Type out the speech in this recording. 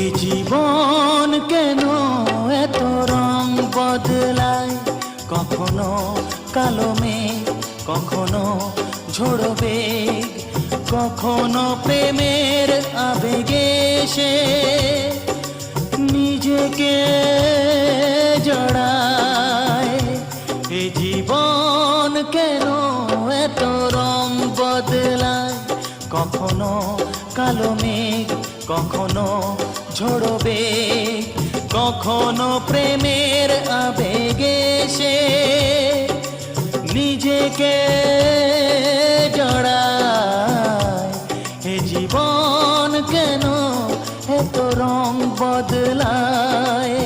এ জীবন কেন এত রং বদলায়, কখনো কালো মেঘ, কখনো ঝোড়ো বেগ, কখনো প্রেমের আবেগে সে নিজেকে জড়ায়। এ জীবন কেন এত রং বদলায়, কখনো কালো মেঘ, কখনো ঝোড়ো বেগ, কখনো প্রেমের আবেগে সে নিজেকে জড়ায়। এ জীবন কেন এত রং বদলায়।